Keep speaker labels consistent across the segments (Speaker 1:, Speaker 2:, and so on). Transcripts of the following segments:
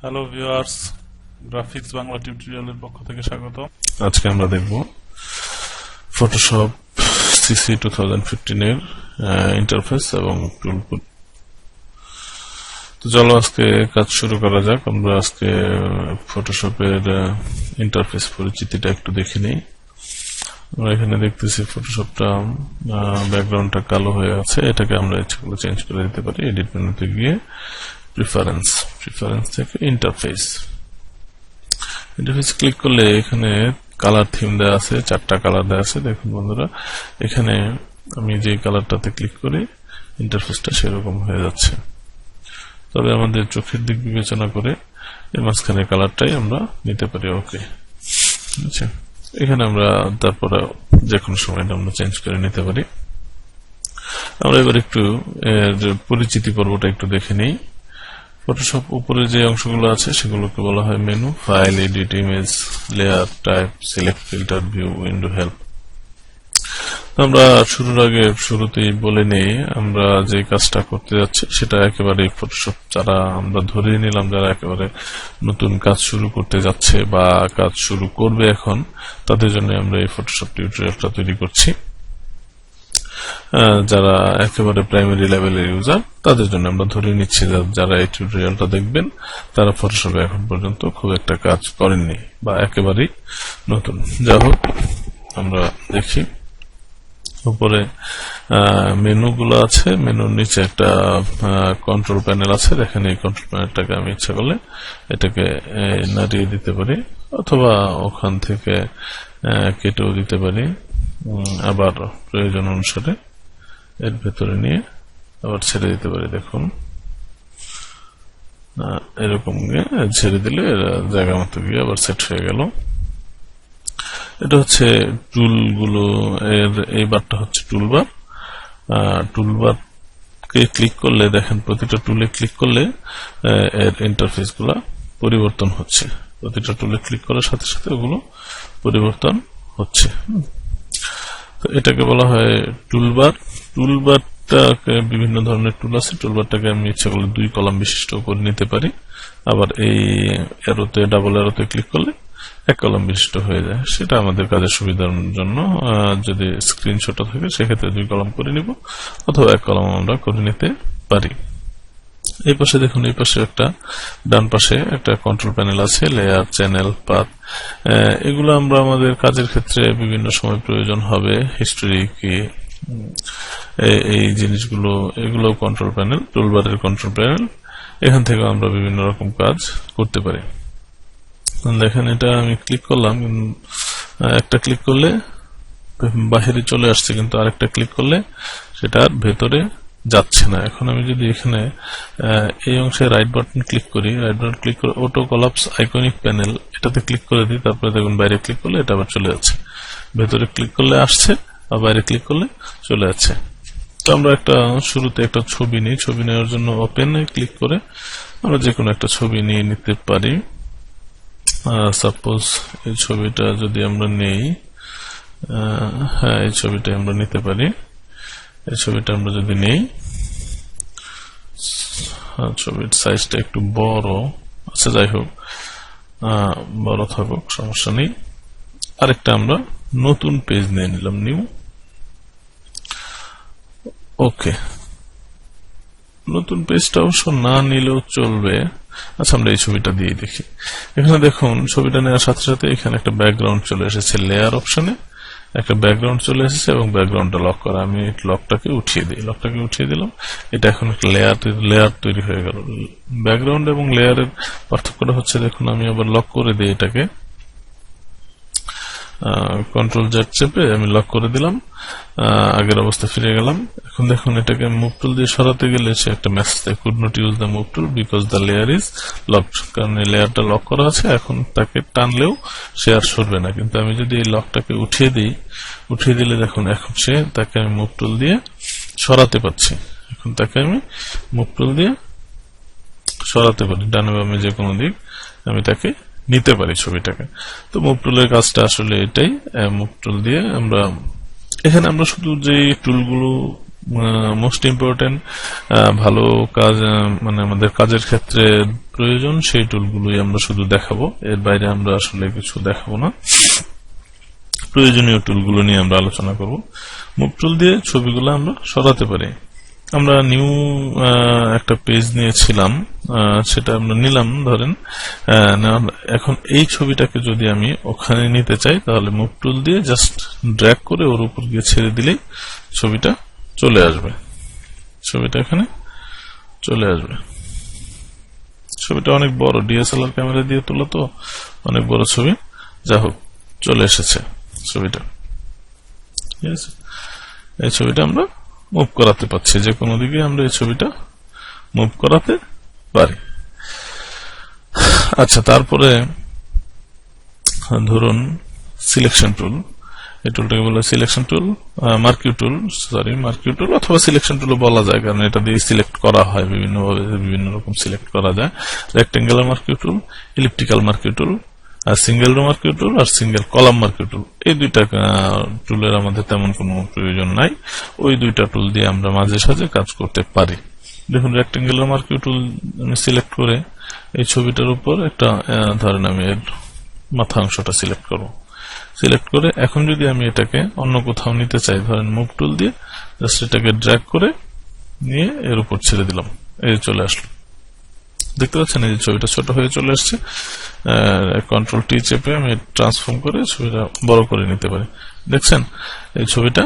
Speaker 1: Hello viewers, graphics Bangla টিউটোরিয়ালের পক্ষ থেকে স্বাগত। আজকে আমরা দেখব ফটোশপ সিসি 2015 এর ইন্টারফেস এবং টুলপুট। তো চলো আজকে কাজ শুরু করা যাক। আমরা আজকে ফটোশপের ইন্টারফেস পরিচিতিটা একটু দেখে নিই। আমরা এখানে দেখতেছি ফটোশপটা ব্যাকগ্রাউন্ডটা কালো হয়ে আছে, এটাকে আমরা ইচ্ছা করলে চেঞ্জ করে দিতে পারি। এডিট মেনুতে গিয়ে প্রিফারেন্স থেকে ইন্টারফেস ক্লিক করলে এখানে কালার থিম দেওয়া আছে, 4টা কালার দেওয়া আছে। দেখুন বন্ধুরা, এখানে আমি যে কালারটাতে ক্লিক করি ইন্টারফেসটা সেরকম হয়ে যাচ্ছে। তবে আমাদের চোখের দিক বিবেচনা করে এর মাঝখানে কালারটাই আমরা নিতে পারি। ওকে, আচ্ছা, এখানে আমরা তারপরে যে কোনো সময় আমরা চেঞ্জ করে নিতে পারি। আমরা এবার একটু এর পরিচিতি পর্বটা একটু দেখে নিই। ফটোশপ উপরে যে অংশগুলো আছে সেগুলোকে বলা হয় menu, file, edit, image, layer, type, select, filter, view, window, help. আমরা শুরুতেই বলে নেই আমরা যে কাজটা করতে যাচ্ছি সেটা একেবারে ফটোশপ যারা আমরা ধরিয়ে নিলাম যারা একেবারে নতুন কাজ শুরু করতে যাচ্ছে বা কাজ শুরু করবে এখন, তাদের জন্য আমরা এই ফটোশপ টিউটোরিয়ালটা তৈরি করছি। যারা একেবারে প্রাইমারি লেভেলের ইউজার তাদের জন্য আমরা ধরে নিচ্ছি যারা এই টিউটোরিয়ালটা দেখবেন তারা ফটোশপে এখন পর্যন্ত খুব একটা কাজ করেননি বা একেবারেই নতুন। যাই হোক, আমরা দেখি উপরে মেনুগুলো আছে, মেনুর নিচে একটা কন্ট্রোল প্যানেল আছে। দেখেন এই কন্ট্রোল প্যানেলটাকে আমি ইচ্ছা করলে এটাকে নাড়িয়ে দিতে পারি অথবা ওখান থেকে কেটেও দিতে পারি, আবার প্রয়োজন অনুসারে এর ভেতরে নিয়ে আবার ছেড়ে দিতে পারি। দেখুন এরকম ছেড়ে দিলে জায়গা মতো গিয়ে আবার সেট হয়ে গেল। এটা হচ্ছে টুলগুলো, এর এই বারটা হচ্ছে টুলবার। টুলবারকে ক্লিক করলে দেখেন প্রতিটা টুলে ক্লিক করলে এর ইন্টারফেস গুলা পরিবর্তন হচ্ছে। প্রতিটা টুলে ক্লিক করার সাথে সাথে ওগুলো পরিবর্তন হচ্ছে। তো এটাকে বলা হয় টুলবার। টুলবারটাকে বিভিন্ন ধরনের টুল আছে। টুলবারটাকে আমি ইচ্ছা করলে 2 কলাম বিশিষ্ট করে নিতে পারি। আবার এই এরোতে ডাবল এরোতে ক্লিক করলে 1 কলাম বিশিষ্ট হয়ে যায়। সেটা আমাদের কাজের সুবিধার জন্য যদি স্ক্রিনশট থাকে সেক্ষেত্রে 2 কলাম করে নিব অথবা 1 কলাম আমরা করে নিতে পারি। এই পাশে দেখুন, এই পাশে একটা ডান পাশে একটা কন্ট্রোল প্যানেল আছে, লেয়ার, চ্যানেল, পাথ। এগুলো আমরা আমাদের কাজের ক্ষেত্রে বিভিন্ন সময় প্রয়োজন হবে। হিস্টোরি কি, এই জিনিসগুলো, এগুলো কন্ট্রোল প্যানেল, টুলবারের কন্ট্রোল প্যানেল। এখান থেকে আমরা বিভিন্ন রকম কাজ করতে পারি। দেখেন এটা আমি ক্লিক করলাম, একটা ক্লিক করলে বাহিরে চলে আসছে, কিন্তু আরেকটা ক্লিক করলে সেটা আর ভেতরে যাচ্ছে না। এখন আমি যদি এখানে এই অংশে রাইট বাটন ক্লিক করি, রাইট বাটন ক্লিক করে অটো কলাপস আইকনিক প্যানেল এটাতে ক্লিক করে দিই, তারপরে দেখুন বাইরে ক্লিক করলে এটা আবার চলে যাচ্ছে। ভেতরে ক্লিক করলে আসছে আর বাইরে ক্লিক করলে চলে যাচ্ছে। তো আমরা শুরুতে একটা ছবি নিই। ছবি নেওয়ার জন্য ওপেনে ক্লিক করে আমরা যে কোনো একটা ছবি নিয়ে নিতে পারি। সাপোজ এই ছবিটা যদি আমরা নেই, হ্যাঁ এই ছবিটা আমরা নিতে পারি। এই ছবিটা আমরা যদি নেই, ছবির সাইজটা একটু বড় আচ্ছা, যাই হোক বড় থাকুক, সমস্যা নেই। আরেকটা আমরা নতুন পেজ নিয়ে নিলাম, নিউ। ওকে, নতুন পেজটা অবশ্য না নিলেও চলবে। আচ্ছা, আমরা এই ছবিটা দিয়ে দেখি। এখানে দেখুন ছবিটা নেওয়ার সাথে সাথে এখানে একটা ব্যাকগ্রাউন্ড চলে এসেছে। লেয়ার অপশনে একটা ব্যাকগ্রাউন্ড চলে এসেছে এবং ব্যাকগ্রাউন্ডটা লক করা। আমি লকটাকে উঠিয়ে দিই, লকটাকে উঠিয়ে দিলাম। এটা এখন একটা লেয়ার তৈরি হয়ে গেল। ব্যাকগ্রাউন্ড এবং লেয়ারের পার্থক্যটা হচ্ছে, দেখুন আমি আবার লক করে দিই এটাকে, কন্ট্রোল জেড চেপে আমি লক করে দিলাম, আগের অবস্থা ফিরে গেলাম। এখন দেখুন এটাকে মুভ টুল দিয়ে সরাতে গেলে সে একটা মেসেজ দেয়, could not use the move tool because the layer is locked. কারণ এই লেয়ারটা লক করা আছে, এখন তাকে টানলেও সে আর সরবে না। কিন্তু আমি যদি এই লকটাকে উঠিয়ে দিই, উঠিয়ে দিলে দেখুন এখন তাকে আমি মুভ টুল দিয়ে সরাতে পারছি। এখন তাকে আমি মুভ টুল দিয়ে সরাতে পারি, ডানে বামে যে কোনো দিক আমি তাকে নিতে পারি ছবিটাকে। তো মুভ টুলের কাজটা আসলে এটাই। মুভ টুল দিয়ে এখানে আমরা শুধু যে টুলগুলো মোস্ট ইম্পর্টেন্ট ভালো কাজ মানে আমাদের কাজের ক্ষেত্রে প্রয়োজন সেই টুলগুলোই আমরা শুধু দেখাবো, এর বাইরে আমরা আসলে কিছু দেখাবো না। প্রয়োজনীয় টুলগুলো নিয়ে আমরা আলোচনা করব। মুভ টুল দিয়ে ছবিগুলো আমরা সরাতে পারি। আমরা নিউ একটা পেজ নিয়েছিলাম, সেটা আমরা নিলাম ধরেন। এখন এই ছবিটাকে যদি আমি ওখানে নিতে চাই তাহলে মুভ টুল দিয়ে জাস্ট ড্র্যাগ করে ওর উপর গিয়ে ছেড়ে দিলেই ছবিটা চলে আসবে। ছবিটা এখানে চলে আসবে। ছবিটা অনেক বড়, ডিএসএলআর ক্যামেরা দিয়ে তোলা তো অনেক বড় ছবি। যা হোক, চলে এসেছে ছবিটা। ঠিক আছে, এই ছবিটা আমরা মুভ করাতে পারছি, যে কোনো দিকে আমরা এই ছবিটা মুভ করাতে পারি। আচ্ছা, তারপরে ধরুন সিলেকশন টুল। এই টুলটাকে বলে সিলেকশন টুল, মার্কিউ টুল অথবা সিলেকশন টুল বলা যায়, কারণ এটা দিয়ে সিলেক্ট করা হয় বিভিন্নভাবে, বিভিন্ন রকম সিলেক্ট করা যায়। রেক্টেঙ্গুলার মার্কিউ টুল, ইলিপ্টিক্যাল মার্কিউ টুল, সিঙ্গেল রো মার্কিউ টুল আর সিঙ্গেল কলাম মার্কিউ টুল। এই দুইটা টুলের আমাদের তেমন কোনো প্রয়োজন নাই, ওই দুইটা টুল দিয়ে আমরা মাঝে সাঝে কাজ করতে পারি। দেখুন, রেক্টেঙ্গুলার মার্কিউ টুল আমি সিলেক্ট করে এই ছবিটার উপর একটা ধরেন আমি এর মাথা অংশটা সিলেক্ট করব। সিলেক্ট করে এখন যদি আমি এটাকে অন্য কোথাও নিতে চাই, ধরেন মুভ টুল দিয়ে জাস্ট এটাকে ড্র্যাগ করে নিয়ে এর উপর ছেড়ে দিলাম, এই চলে আসলো। দেখতে পাচ্ছেন এই যে ছবিটা ছোট হয়ে চলে আসছে। কন্ট্রোল টি চেপে আমি ট্রান্সফর্ম করে ছবিটা বড় করে নিতে পারি। দেখছেন এই ছবিটা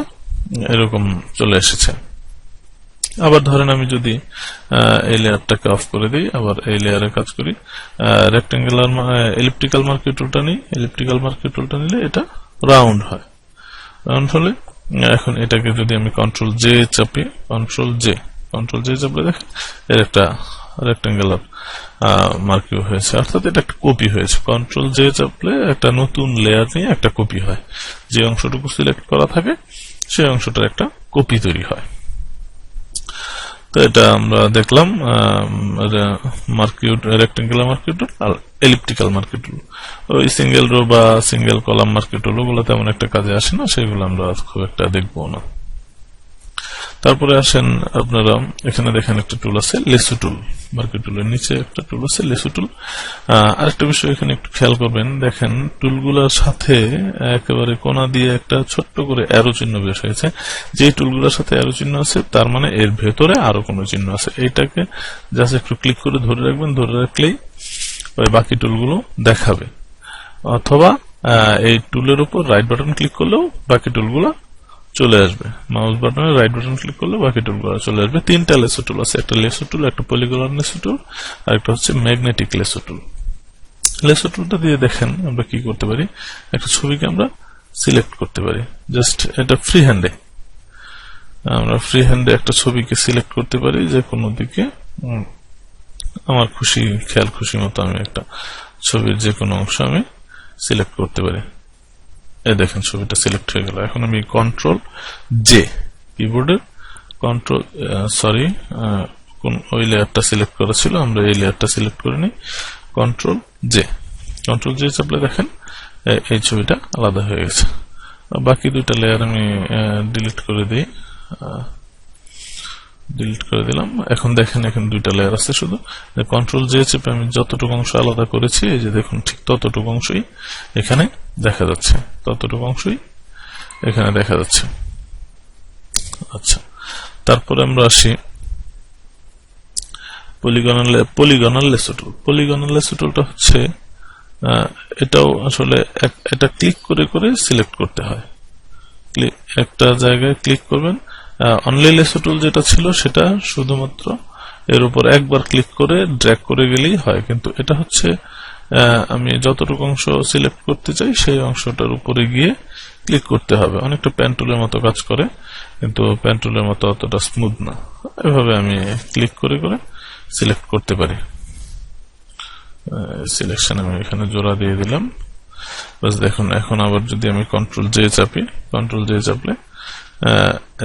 Speaker 1: এরকম চলে এসেছে। আবার ধরেন আমি যদি এই লেয়ারটাকে অফ করে দিই, আবার এই লেয়ারে কাজ করি, রেক্টেঙ্গুলার এলিপ্টিক্যাল মার্কিউ টুলটা নিই। এলিপ্টিক্যাল মার্কিউ টুলটা নিলে এটা রাউন্ড হয়। রাউন্ড হলে এখন এটাকে যদি আমি কন্ট্রোল জে চাপি, কন্ট্রোল জে চাপলে দেখেন এর একটা রেক্টেঙ্গুলার মার্কিউ হয়েছে, অর্থাৎ এটা একটা কপি হয়েছে। কন্ট্রোল জে চাপলে একটা নতুন লেয়ার নিয়ে একটা কপি হয়। যে অংশটুকু সিলেক্ট করা থাকে সেই অংশটার একটা কপি তৈরি হয়। তো এটা আমরা দেখলাম রেক্টেঙ্গুলার মার্কিউ টুল আর এলিপ্টিক্যাল মার্কিউ টুল। ওই সিঙ্গেল রো বা সিঙ্গেল কলাম মার্কিউ টুল ওগুলো তেমন একটা কাজে আসে না, সেগুলো আমরা খুব একটা দেখবো না। তারপরে আসেন আপনারা এখানে দেখেন একটা টুল আছে লেসো টুল, মার্কিউ টুলের নিচে একটা টুল আছে লেসো টুল। আরেকটা বিষয় এখানে একটু খেয়াল করবেন, দেখেন টুলগুলোর সাথে একেবারে কোণা দিয়ে একটা ছোট্ট করে অ্যারো চিহ্ন বের হয়েছে। যে টুলগুলোর সাথে অ্যারো চিহ্ন আছে তার মানে এর ভেতরে আরো কোনো চিহ্ন আছে। এইটাকে জাস্ট একটু ক্লিক করে ধরে রাখবেন, ধরে রাখলেই ওই বাকি টুলগুলো দেখাবে। অথবা এই টুলের উপর রাইট বাটন ক্লিক করলেও বাকি টুলগুলো চলে আসবে। মাউস বাটনে রাইট বাটন ক্লিক করলে বাকি টুলগুলো চলে আসবে। তিনটা লেসো টুল আছে, একটা লেসো টুল, একটা পলিগনাল লেসো টুল আর একটা হচ্ছে ম্যাগনেটিক লেসো টুল। লেসো টুলটা দিয়ে দেখেন আমরা কি করতে পারি, একটা ছবিকে আমরা সিলেক্ট করতে পারি। জাস্ট এটা ফ্রি হ্যান্ডে আমরা একটা ছবিকে সিলেক্ট করতে পারি, যে কোনো দিকে আমার খেয়াল খুশি মতো আমি একটা ছবির যে কোনো অংশ আমি সিলেক্ট করতে পারি। এই দেখেন ছবিটা সিলেক্ট হয়ে গেল। এখন আমি কন্ট্রোল জে, কিবোর্ডের কন্ট্রোল ওই লেয়ারটা সিলেক্ট করা ছিল, আমরা এই লেয়ারটা সিলেক্ট করে নিই। কন্ট্রোল জে চাপলে দেখেন এই ছবিটা আলাদা হয়ে গেছে। বাকি দুইটা লেয়ার আমি ডিলিট করে দিলাম। এখন দেখেন এখানে দুইটা লেয়ার আছে, শুধু কন্ট্রোল জে চেপে আমি যতটুকু অংশ আলাদা করেছি এই যে দেখুন ঠিক ততটুকু অংশই এখানে দেখা যাচ্ছে, আচ্ছা, তারপরে আমরা আসি পলিগনাল লেসো টুল। পলিগনাল লেসো টুলটা হচ্ছে এটাও আসলে এটা ক্লিক করে করে সিলেক্ট করতে হয়। একটা জায়গায় ক্লিক করবেন। অনলি লেসো টুল যেটা ছিল সেটা শুধুমাত্র এর উপর একবার ক্লিক করে ড্র্যাগ করে গেলেই হয়, কিন্তু এটা হচ্ছে আমি যতটুকু অংশ সিলেক্ট করতে চাই সেই অংশটার উপরে গিয়ে ক্লিক করতে হবে। অনেকটা পেন টুলের মতো কাজ করে, কিন্তু পেন টুলের মতো অতটা স্মুথ না। এভাবে আমি ক্লিক করে করে সিলেক্ট করতে পারি। সিলেকশন আমি এখানে জোড়া দিয়ে দিলাম। বাস দেখুন, এখন আবার যদি আমি কন্ট্রোল জে চাপলে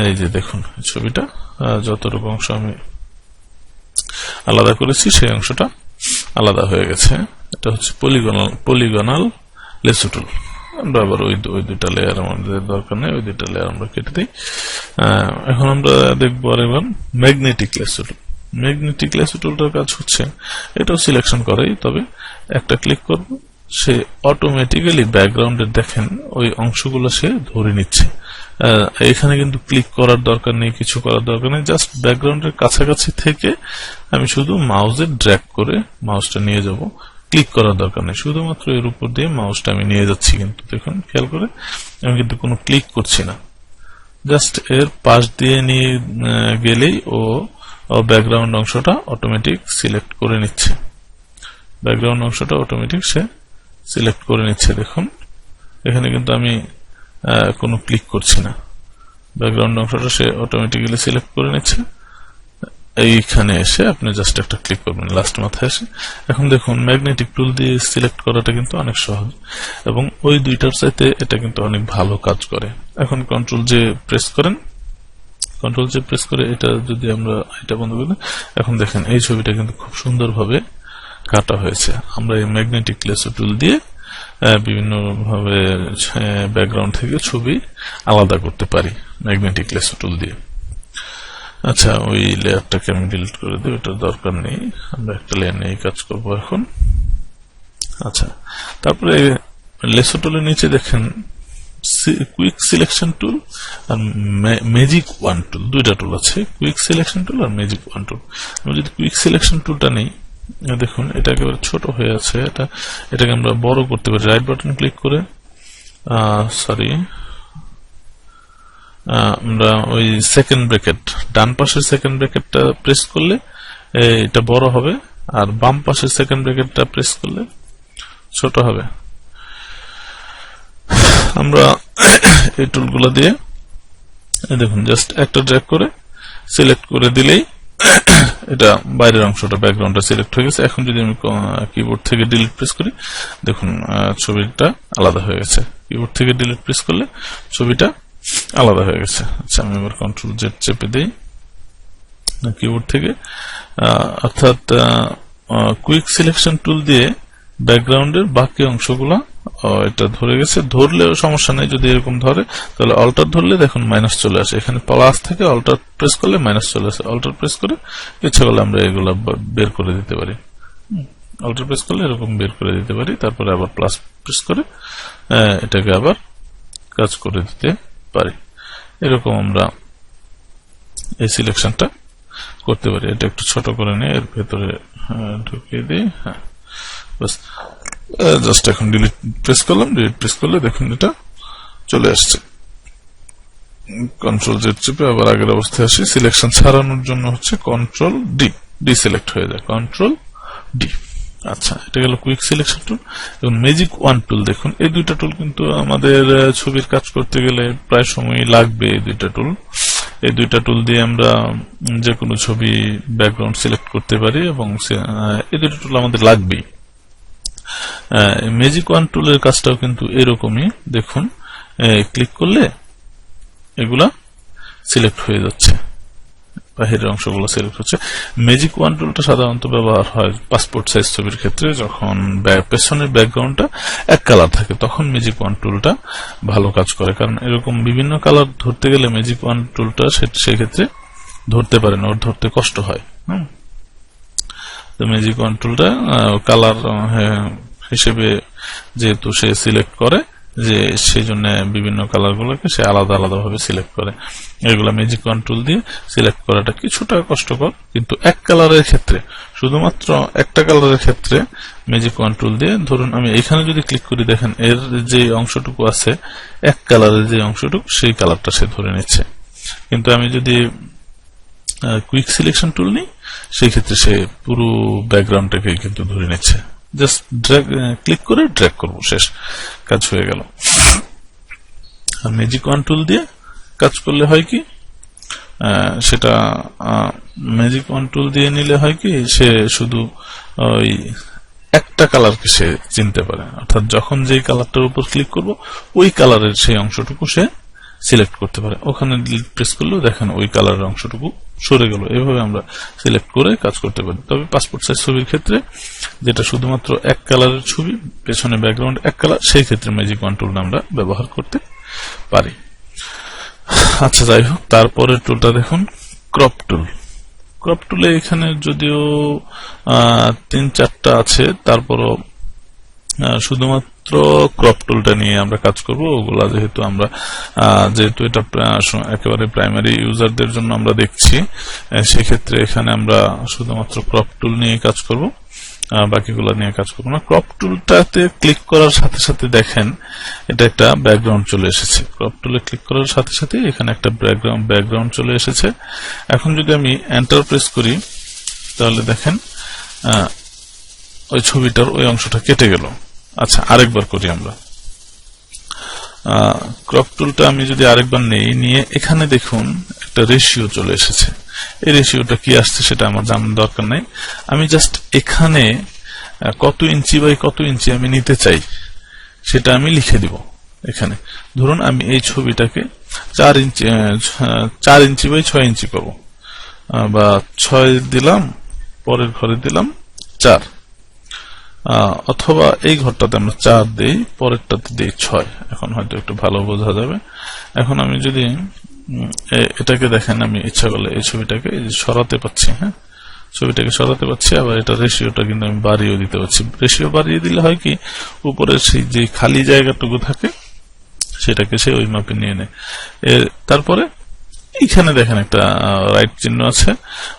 Speaker 1: এই যে দেখুন ছবিটা যতটুকু অংশ আমি আলাদা করেছি সেই অংশটা আলাদা হয়ে গেছে। এটা হচ্ছে পলিগনাল লেসো টুল। আমরা আবার ওই দুইটা লেয়ার আমাদের দরকার নেই, ওই দুইটা লেয়ার আমরা কেটে দিই। এখন আমরা দেখবো আরেকবার ম্যাগনেটিক লেসো টুল। ম্যাগনেটিক লেসো টুলটার কাজ হচ্ছে এটাও সিলেকশন করেই, তবে একটা ক্লিক করব, সে অটোমেটিক্যালি ব্যাকগ্রাউন্ডের দেখেন ওই অংশগুলো সে ধরে নিচ্ছে। এখানে কিন্তু ক্লিক করার দরকার নেই, কিছু করার দরকার নেই, জাস্ট ব্যাকগ্রাউন্ডের কাছাকাছি থেকে আমি শুধু মাউসে ড্র্যাগ করে মাউসটা নিয়ে যাব। ক্লিক করার দরকার নেই, শুধুমাত্র এর উপর দিয়ে মাউসটা আমি নিয়ে যাচ্ছি। কিন্তু দেখুন খেয়াল করে আমি কিন্তু কোনো ক্লিক করছি না, জাস্ট এর পাশ দিয়ে নিয়ে গেলেই ও ব্যাকগ্রাউন্ড অংশটা অটোমেটিক সিলেক্ট করে নিচ্ছে। ব্যাকগ্রাউন্ড অংশটা অটোমেটিক সে সিলেক্ট করে নিচ্ছে। দেখুন এখানে কিন্তু আমি কোনো ক্লিক করছি না, ব্যাকগ্রাউন্ড অংশটা সে অটোমেটিক্যালি সিলেক্ট করে নিচ্ছে। এইখানে এসে আপনি জাস্ট একটা ক্লিক করবেন লাস্ট মাথায় এসে। এখন দেখুন ম্যাগনেটিক টুল দিয়ে সিলেক্ট করাটা কিন্তু অনেক সহজ, এবং ওই দুইটার চাইতে এটা কিন্তু অনেক ভালো কাজ করে। এখন কন্ট্রোল জে প্রেস করেন, কন্ট্রোল জে প্রেস করে এটা যদি আমরা এটা বন্ধ করি, এখন দেখেন এই ছবিটা কিন্তু খুব সুন্দরভাবে কাটা হয়েছে। আমরা এই ম্যাগনেটিক লেসো টুল দিয়ে বিভিন্ন ভাবে ব্যাকগ্রাউন্ড থেকে ছবি আলাদা করতে পারি ম্যাগনেটিক লেসো টুল দিয়ে। আচ্ছা, ওই লেয়ারটাকে আমি ডিলিট করে দিই, ওটার দরকার নেই, আমরা একটা লেয়ার নিয়ে কাজ করবো এখন। আচ্ছা, তারপরে লেসো টুলের নিচে দেখেন কুইক সিলেকশন টুল আর ম্যাজিক ওয়ান টুল, দুইটা টুল আছে, কুইক সিলেকশন টুল আর ম্যাজিক ওয়ান টুল। আমি যদি কুইক সিলেকশন টুলটা নেই, দেখুন এটা একেবারে ছোট হয়ে আছে, এটাকে আমরা বড় করতে পারি। রাইট বাটন ক্লিক করে আমরা ওই সেকেন্ড ব্র্যাকেট, ডান পাশের সেকেন্ড ব্র্যাকেটটা প্রেস করলে এটা বড় হবে, আর বাম পাশের সেকেন্ড ব্র্যাকেটটা প্রেস করলে ছোট হবে। আমরা এই টুলগুলো দিয়ে দেখুন জাস্ট একটা ড্র্যাগ করে সিলেক্ট করে দিলেই এটা বাইরের অংশটা ব্যাকগ্রাউন্ডটা সিলেক্ট হয়ে গেছে। এখন যদি আমি কিবোর্ড থেকে ডিলিট প্রেস করি, দেখুন ছবিটা আলাদা হয়ে গেছে। কিবোর্ড থেকে ডিলিট প্রেস করলে ছবিটা আলাদা হয়ে গেছে। আচ্ছা, আমি এবার কন্ট্রোল জেড চেপে দিই কিবোর্ড থেকে। অর্থাৎ কুইক সিলেকশন টুল দিয়ে ব্যাকগ্রাউন্ডের বাকি অংশগুলা এটা ধরে গেছে। ধরলেও সমস্যা নেই, যদি এরকম ধরে তাহলে অল্টার ধরলে দেখুন মাইনাস চলে আসে, এখানে প্লাস থেকে অল্টার প্রেস করলে মাইনাস চলে আসে। অল্টার প্রেস করে ইচ্ছা করলে আমরা এগুলা বের করে দিতে পারি, অল্টার প্রেস করলে এরকম বের করে দিতে পারি। তারপরে আবার প্লাস প্রেস করে এটাকে আবার কাজ করে দিতে পারি। এরকম আমরা এই সিলেকশনটা করতে পারি। এটা একটু ছোট করে নিয়ে এর ভেতরে ঢুকিয়ে দিই। হ্যাঁ, বাস, জাস্ট এখন ডিলিট প্রেস করলাম। ডিলিট প্রেস করলে দেখুন এটা চলে আসছে। কন্ট্রোল জেড চেপে আবার আগের অবস্থায় আসি। সিলেকশন ছাড়ানোর জন্য হচ্ছে কন্ট্রোল ডি, ডিসিলেক্ট হয়ে যায়, কন্ট্রোল ডি। আচ্ছা, এটা গেল কুইক সিলেকশন টুল। এবং ম্যাজিক ওয়ান টুল, দেখুন এই দুইটা টুল কিন্তু আমাদের ছবির কাজ করতে গেলে প্রায় সময় লাগবে। এই দুইটা টুল দিয়ে আমরা যে কোনো ছবি ব্যাকগ্রাউন্ড সিলেক্ট করতে পারি, এবং এই দুইটা টুল আমাদের লাগবেই। ম্যাজিক ওয়ান টুলের কাজটাও কিন্তু এরকমই। দেখুন ক্লিক করলে এগুলা সিলেক্ট হয়ে যাচ্ছে, বাহিরের অংশগুলো সিলেক্ট হচ্ছে। ম্যাজিক ওয়ান টুলটা সাধারণত ব্যবহার হয় পাসপোর্ট সাইজ ছবির ক্ষেত্রে, যখন পেছনের ব্যাকগ্রাউন্ডটা এক কালার থাকে, তখন ম্যাজিক ওয়ান টুলটা ভালো কাজ করে। কারণ এরকম বিভিন্ন কালার ধরতে গেলে ম্যাজিক ওয়ান টুলটা সেক্ষেত্রে ধরতে পারে না, ওর ধরতে কষ্ট হয়। তো ম্যাজিক ওয়ান টুলটা কালার হিসেবে যেহেতু সে সিলেক্ট করে, যে সেই জন্য বিভিন্ন কালার গুলোকে সে আলাদা আলাদা ভাবে সিলেক্ট করে। এগুলা ম্যাজিক ওয়ান টুল দিয়ে সিলেক্ট করাটা কিছুটা কষ্টকর, কিন্তু এক কালারের ক্ষেত্রে, শুধুমাত্র একটা কালারের ক্ষেত্রে ম্যাজিক ওয়ান টুল দিয়ে, ধরুন আমি এখানে যদি ক্লিক করি, দেখেন এর যে অংশটুকু আছে এক কালারের যে অংশটুকু, সেই কালারটা সে ধরে নিচ্ছে। কিন্তু আমি যদি কুইক সিলেকশন টুল নিই, সেই ক্ষেত্রে সে পুরো ব্যাকগ্রাউন্ডটাকে কিন্তু ধরে নিচ্ছে। জাস্ট ক্লিক করে ড্র্যাগ করবো, শেষ, কাজ হয়ে গেল। আর ম্যাজিক ওয়ান টুল দিয়ে কাজ করলে হয় কি, সেটা ম্যাজিক ওয়ান টুল দিয়ে নিলে হয় কি, সে শুধু ওই একটা কালারকে সে চিনতে পারে। অর্থাৎ যখন যেই কালারটার উপর ক্লিক করব, ওই কালারের সেই অংশটুকু সে সিলেক্ট করতে পারে। ওখানে ডিলিট প্রেস করলেও দেখেন ওই কালারের অংশটুকু সরে গেল। এভাবে আমরা সিলেক্ট করে কাজ করতে পারি। তবে পাসপোর্ট সাইজ ছবির ক্ষেত্রে, যেটা শুধুমাত্র এক কালারের ছবি, পেছনে ব্যাকগ্রাউন্ড এক কালার, সেই ক্ষেত্রে ম্যাজিক ওয়ান টুল আমরা ব্যবহার করতে পারি। আচ্ছা, যাই হোক, তারপরের টুলটা দেখুন ক্রপ টুল। ক্রপ টুলে এখানে যদিও 3-4টা আছে, তারপরও শুধুমাত্র ক্রপ টুলটা নিয়ে আমরা কাজ করব। ওগুলা যেহেতু এটা একেবারে প্রাইমারি ইউজারদের জন্য আমরা দেখছি, সেক্ষেত্রে এখানে আমরা শুধুমাত্র ক্রপ টুল নিয়ে কাজ করব, বাকিগুলো নিয়ে কাজ করবো না। ক্রপ টুলটাতে ক্লিক করার সাথে সাথে দেখেন এটা একটা ব্যাকগ্রাউন্ড চলে এসেছে। ক্রপ টুলে ক্লিক করার সাথে সাথে এখানে একটা ব্যাকগ্রাউন্ড চলে এসেছে। এখন যদি আমি এন্টার প্রেস করি তাহলে দেখেন ওই ছবিটার ওই অংশটা কেটে গেল। আচ্ছা, আরেকবার করি আমরা। ক্রপ টুলটা আমি যদি আরেকবার নিয়ে এখানে দেখুন একটা রেশিও চলে এসেছে। এই রেশিওটা কি আসছে সেটা আমার জানার দরকার নাই। আমি জাস্ট এখানে কত ইঞ্চি বাই কত ইঞ্চি আমি নিতে চাই সেটা আমি লিখে দিব। এখানে ধরুন আমি এই ছবিটাকে 4 ইঞ্চি বাই 6 ইঞ্চি করব, বা 6 দিলাম, পরের ঘরে দিলাম 4, অথবা এই ঘরটাতে আমরা 4 দিই, পরেরটাতে দিই 6। এখন হয়তো একটু ভালো বোঝা যাবে। এখন আমি যদি এটাকে দেখেন, আমি ইচ্ছা করলে এই ছবিটাকে সরাতে পাচ্ছি। হ্যাঁ, ছবিটাকে সরাতে পাচ্ছি, আবার এটা রেশিওটা কিন্তু আমি বাড়িয়ে দিতে পারছি। রেশিও বাড়িয়ে দিলে হয় কি, উপরের সেই যে খালি জায়গাটুকু থাকে সেটাকে সে ওই মাপে নিয়ে নেয়। তারপরে এইখানে দেখেন একটা রাইট চিহ্ন আছে,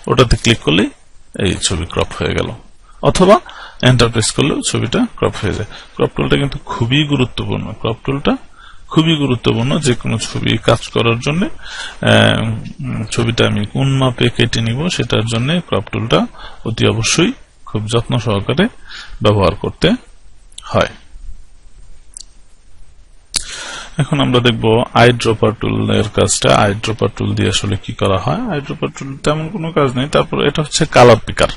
Speaker 1: ওটাতে ক্লিক করলেই এই ছবি ক্রপ হয়ে গেল, অথবা এন্টার প্রেস করলেও ছবিটা ক্রপ হয়ে যায়। ক্রপ টুলটা কিন্তু খুবই গুরুত্বপূর্ণ। ক্রপ টুলটা খুবই গুরুত্বপূর্ণ যে কোনো ছবি কাজ করার জন্য। ছবিটা আমি কোন মাপে কেটে নিব সেটার জন্য ক্রপ টুলটা অতি অবশ্যই খুব যত্ন সহকারে ব্যবহার করতে হয়। এখন আমরা দেখব আইড্রপার টুলের কাজটা। আইড্রপার টুল দিয়ে আসলে কি করা হয়? আইড্রপার টুল তেমন কোনো কাজ নেই। তারপর এটা হচ্ছে কালার পিকার।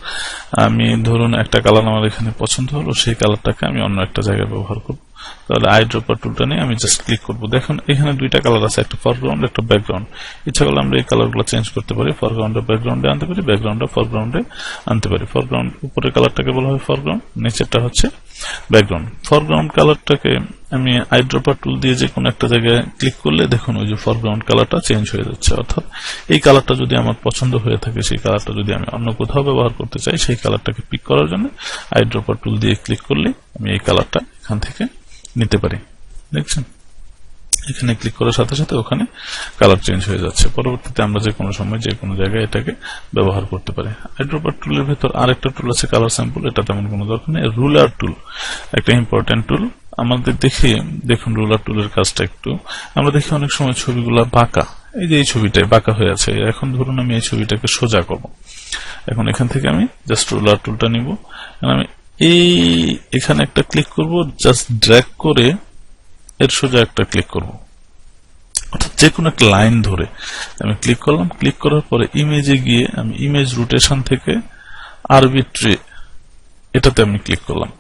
Speaker 1: আমি ধরুন একটা কালার আমার এখানে পছন্দ হলো, সেই কালারটাকে আমি অন্য একটা জায়গায় ব্যবহার করব। তাহলে আইড্রপার টুলটা নিয়ে আমি জাস্ট ক্লিক করব। দেখুন এখানে 2টা কালার আছে, একটা ফরগ্রাউন্ড, একটা ব্যাকগ্রাউন্ড। ইচ্ছা করলে আমরা এই কালারগুলো চেঞ্জ করতে পারি। ফরগ্রাউন্ডে ব্যাকগ্রাউন্ডে আনতে পারি, ব্যাকগ্রাউন্ডে ফরগ্রাউন্ডে আনতে পারি। ফরগ্রাউন্ড উপরের কালারটাকে বলা হয় ফরগ্রাউন্ড, নিচেরটা হচ্ছে ব্যাকগ্রাউন্ড। ফরগ্রাউন্ড কালারটাকে আমি আইড্রপার টুল দিয়ে যে কোনো একটা জায়গায় ক্লিক করলে দেখুন ওই যে ফরগ্রাউন্ড কালারটা চেঞ্জ হয়ে যাচ্ছে। অর্থাৎ এই কালারটা যদি আমার পছন্দ হয়ে থাকে, সেই কালারটা যদি আমি অন্য কোথাও ব্যবহার করতে চাই, সেই কালারটাকে পিক করার জন্য আইড্রপার টুল দিয়ে ক্লিক করলে আমি এই কালারটা এখান থেকে নিতে পারি। দেখছেন, এখানে ক্লিক করার সাথে সাথে ওখানে কালার চেঞ্জ হয়ে যাচ্ছে। পরবর্তীতে আমরা যে কোনো সময় যে কোনো জায়গায় এটাকে ব্যবহার করতে পারি। আইড্রপার টুলের ভেতর আরেকটা টুল আছে কালার স্যাম্পল। এটা তেমন কোনো দরকার নেই। রুলার টুল একটা ইম্পর্টেন্ট টুল আমাদের। দেখুন রুলার টুলের কাজটা একটু আমরা দেখি, অনেক সময় ছবিগুলো বাঁকা। এই যে এই ছবিটাই বাঁকা হয়ে আছে। এখন ধরুন আমি এই ছবিটাকে সোজা করব। এখন এখান থেকে আমি জাস্ট রুলার টুলটা নিব, আমি এখানে একটা ক্লিক করব, জাস্ট ড্র্যাগ করে এর সোজা একটা ক্লিক করব, অর্থাৎ যে কোনো একটা লাইন ধরে আমি ক্লিক করলাম। ক্লিক করার পরে ইমেজে গিয়ে আমি ইমেজ রোটেশন থেকে আরবিট্রি এটাতে আমি ক্লিক করলাম।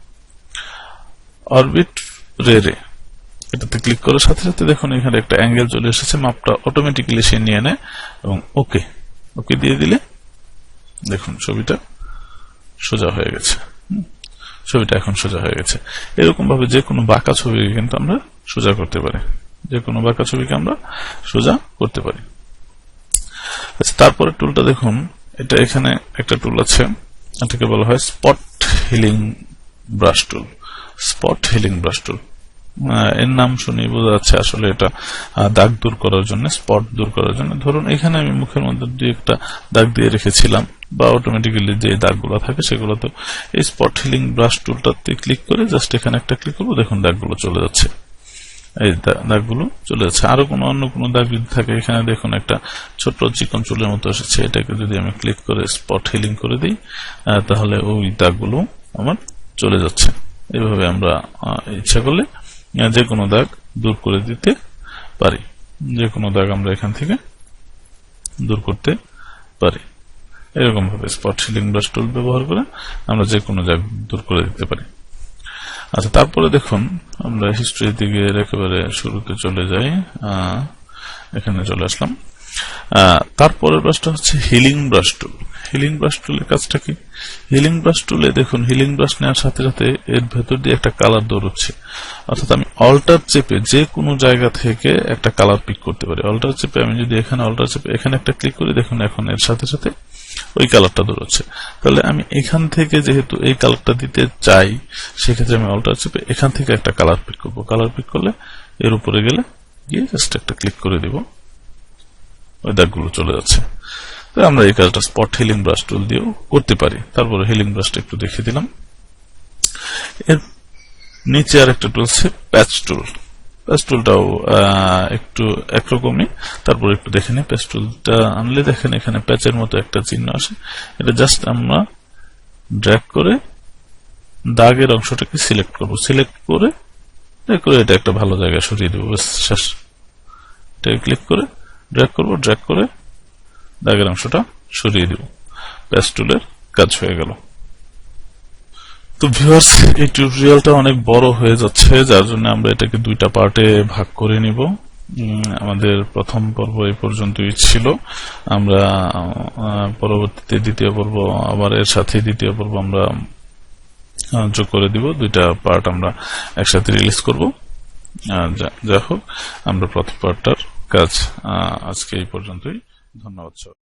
Speaker 1: অরবিট রে এটাতে ক্লিক করার সাথে সাথে দেখুন এখানে একটা অ্যাঙ্গেল চলে এসেছে। মাপটা অটোমেটিক্যালি সে নিয়ে নেয় এবং ওকে দিয়ে দিলে দেখুন ছবিটা সোজা হয়ে গেছে। ছবিটা এখন সোজা হয়ে গেছে। এরকম ভাবে যে কোনো বাঁকা ছবিকে কিন্তু আমরা সোজা করতে পারি। যে কোনো বাঁকা ছবিকে আমরা সোজা করতে পারি। তারপরে টুলটা দেখুন, এটা এখানে একটা টুল আছে, এটাকে বলা হয় স্পট হিলিং ব্রাশ টুল। স্পট হিলিং ব্রাশ টুল, এর নাম শুনে বোঝা যাচ্ছে আসলে এটা দাগ দূর করার জন্য, স্পট দূর করার জন্য। ধরুন এখানে আমি মুখের মধ্যে দিয়ে একটা দাগ দিয়ে রেখেছিলাম, বা অটোমেটিক্যালি যে দাগগুলো থাকে সেগুলো তো এই স্পট হিলিং ব্রাশ টুলটাতে ক্লিক করে জাস্ট এখানে একটা ক্লিক করবো, দেখুন দাগগুলো চলে যাচ্ছে। এই দাগগুলো চলে যাচ্ছে। আরো অন্য কোনো দাগ যদি থাকে, এখানে দেখুন একটা ছোট্ট চিকন চুলের মতো এসেছে। এটাকে যদি আমি ক্লিক করে স্পট হিলিং করে দিই, তাহলে ওই দাগগুলো আমার চলে যাচ্ছে। এইভাবে আমরা ইচ্ছা করলে যে কোনো দাগ দূর করে দিতে পারি। যে কোনো দাগ আমরা এখান থেকে দূর করতে পারি। এরকম ভাবে স্পট হিলিং ব্রাশ টুল ব্যবহার করে আমরা যে কোনো দাগ দূর করে দিতে পারি। আচ্ছা, তারপরে দেখুন আমরা হিস্ট্রির দিকে একেবারে শুরুতে চলে যাই। এখানে চলে আসলাম। তারপরের ব্রাশটা হচ্ছে হিলিং ব্রাশ টুল। হিলিং ব্রাশ টুলের কাজটা কি? হিলিং ব্রাশ টুলে দেখুন হিলিং ব্রাশ নেওয়ার সাথে সাথে এর ভেতর দিয়ে একটা কালার দৌড়চ্ছে। অর্থাৎ আমি অল্টার চেপে যে কোনো জায়গা থেকে একটা কালার পিক করতে পারি। অল্টার চেপে আমি যদি এখানে অল্টার চেপে এখানে একটা ক্লিক করি, দেখুন এখন এর সাথে সাথে ওই কালারটা দৌড়াচ্ছে। তাহলে আমি এখান থেকে যেহেতু এই কালারটা দিতে চাই, সেক্ষেত্রে আমি অল্টার চেপে এখান থেকে একটা কালার পিক করবো। কালার পিক করলে এর উপরে গেলে গিয়ে জাস্ট একটা ক্লিক করে দিব, ওই দাগগুলো চলে যাচ্ছে। তো আমরা এই কাজটা স্পট হিলিং ব্রাশ টুল দিয়েও করতে পারি। তারপরে হিলিং ব্রাশটা একটু দেখিয়ে দিলাম। এর নিচে আর একটা টুল আছে প্যাচ টুল। প্যাচ টুলটাও একটু একরকমই। তারপর একটু দেখে নিই, প্যাচ টুলটা আনলে দেখেন এখানে প্যাচের মতো একটা চিহ্ন আসে। এটা জাস্ট আমরা ড্র্যাগ করে দাগের অংশটাকে সিলেক্ট করব। সিলেক্ট করে এটা একটা ভালো জায়গায় সরিয়ে দেবো। শেষ। এটাকে ক্লিক করে ড্র্যাগ করব, ড্র্যাগ করে দাগের অংশটা সরিয়ে দেব। প্যাচ টুলের কাজ হয়ে গেল। তো ভিউয়ার্স, এই টিউটোরিয়ালটা অনেক বড় হয়ে যাচ্ছে, যার জন্য আমরা এটাকে দুইটা পার্টে ভাগ করে নিব। আমাদের প্রথম পর্ব এই পর্যন্তই ছিল। আমরা পরবর্তীতে দ্বিতীয় পর্ব আবার এর সাথে দ্বিতীয় পর্ব আমরা যোগ করে দিব। দুইটা পার্ট আমরা একসাথে রিলিজ করব। যাই হোক, আমরা প্রথম পার্টটার কাজ আজকে এই পর্যন্তই। ধন্যবাদ।